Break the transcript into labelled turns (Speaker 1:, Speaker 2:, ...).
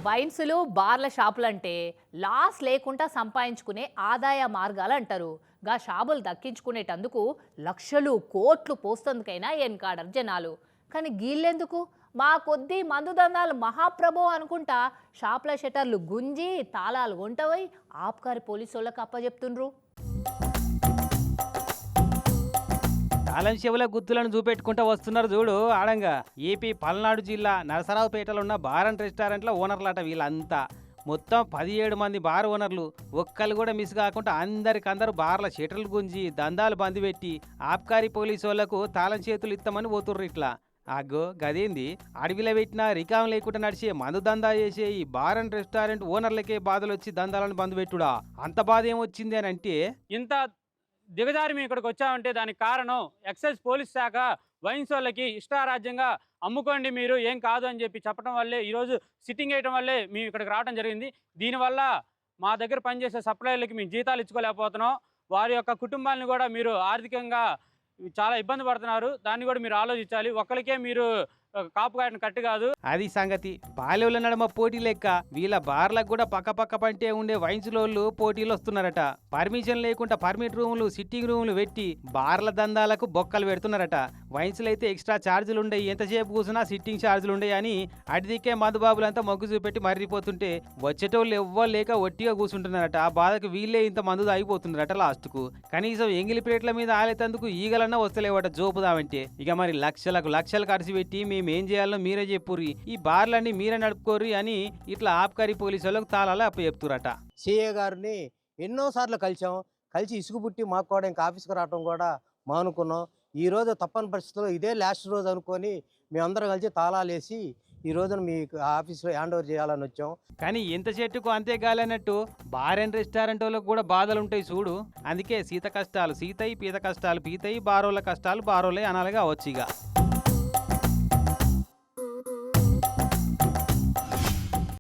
Speaker 1: వైన్సులు బార్ల షాపులంటే loss లేకుండా సంపాదించుకునే ఆదాయ మార్గాలు అంటారు. గా షాపులు దక్కించుకునేటందుకు లక్షలు కోట్లు పోస్తందుకైనా ఎన్కాడరు జనాలు. కానీ గీళ్ళెందుకు మా కొద్దీ మందుదందాలు మహాప్రభు అనుకుంటా షాపుల షటర్లు గుంజి తాళాలు కొంటవై ఆబ్కారీ పోలీసు వాళ్ళకి అప్పచెప్తుండ్రు.
Speaker 2: తాళం చెవుల గుర్తులను చూపెట్టుకుంటూ వస్తున్నారు చూడు ఆడంగా. ఏపీ పల్నాడు జిల్లా నరసరావుపేటలో ఉన్న బార్ అండ్ రెస్టారెంట్ల ఓనర్లట వీళ్ళంతా. మొత్తం 17 మంది బార్ ఓనర్లు. ఒక్కళ్ళు కూడా మిస్ కాకుండా అందరికందరూ బార్ల షటర్లు గుంజి దందాలు బంద్ పెట్టి ఆబ్కారీ పోలీసు వాళ్లకు తాళం చేతులు ఇస్తామని పోతుర్రు. ఇట్లా అగ్గో గదేంది, అడవిలో పెట్టినా రికాం లేకుండా నడిచే మందు దందా చేసే ఈ బార్ అండ్ రెస్టారెంట్ ఓనర్లకే బాధలు వచ్చి దందాలను బంద్ పెట్టుడా. అంత బాధ ఏమొచ్చింది అని అంటే,
Speaker 3: ఇంత దిగజారి మేము ఇక్కడికి వచ్చామంటే దానికి కారణం ఎక్సైజ్ పోలీస్ శాఖ వైన్స్ వాళ్ళకి ఇష్టారాజ్యంగా అమ్ముకోండి మీరు ఏం కాదు అని చెప్పి చెప్పడం వల్లే ఈరోజు సిట్టింగ్ వేయడం వల్లే మేము ఇక్కడికి రావడం జరిగింది. దీనివల్ల మా దగ్గర పనిచేసే సప్లయర్లకి మేము జీతాలు ఇచ్చుకోలేకపోతున్నాం. వారి యొక్క కుటుంబాలను కూడా మీరు ఆర్థికంగా చాలా ఇబ్బంది పడుతున్నారు. దాన్ని కూడా మీరు ఆలోచించాలి. ఒక్కరికే మీరు కాపు కాయడం కట్టు కాదు.
Speaker 2: అది సంగతి. బాల్యవుల నడమ పోటీ లెక్క వీళ్ళ బార్లకు కూడా పక్క పంటే ఉండే వైన్స్లోళ్ళు పోటీలు వస్తున్నారట. పర్మిషన్ లేకుండా పర్మిట్ రూములు సిట్టింగ్ రూములు పెట్టి బార్ల దందాలకు బొక్కలు పెడుతున్నారట. వైన్స్లు అయితే ఎక్స్ట్రా ఛార్జీలు ఉండయి, ఎంతసేపు కూర్చున్నా సిట్టింగ్ ఛార్జీలు ఉండయి అని అడిదికే మందుబాబులంతా మొగ్గు చూపెట్టి మర్రిపోతుంటే వచ్చేటోళ్ళు ఎవ్వరు లేక ఒట్టిగా కూర్చుంటున్నారట. ఆ బాధకు వీళ్ళే ఇంత మందు అయిపోతున్నారట లాస్ట్కు. కనీసం ఎంగిలి ప్లేట్ల మీద ఆలేతందుకు ఈగలన్నా వస్తలేవట జోపుదామంటే. ఇక మరి లక్షలు ఖర్చు పెట్టి మేం చేయాలో మీరే చెప్పుర్రి, ఈ బార్లన్నీ మీరే నడుపుకోర్రి అని ఇట్లా ఆబ్కారీ పోలీసు వాళ్ళకు తాళాలు అప్పచెప్తురట.
Speaker 4: సిఏ గారిని ఎన్నోసార్లు కలిసి ఇసుగు పుట్టి మాకు కూడా ఇంకా ఆఫీస్కి రావడం కూడా మానుకున్నాం. ఈ రోజు తప్పని పరిస్థితుల్లో ఇదే లాస్ట్ రోజు అనుకొని మేమందరం కలిసి తాళాలు వేసి ఈ రోజున మీకు ఆఫీస్లో హ్యాండ్ ఓవర్ చేయాలని వచ్చాం.
Speaker 2: కానీ ఎంత చెట్టుకు అంతే గాలన్నట్టు బార్ అండ్ రెస్టారెంట్ వాళ్ళకు కూడా బాధలు ఉంటాయి చూడు. అందుకే సీత కష్టాలు సీతయి, పీత కష్టాలు పీతయి, బారోళ్ళ కష్టాలు బారోలే అనాలిగా వచ్చిగా.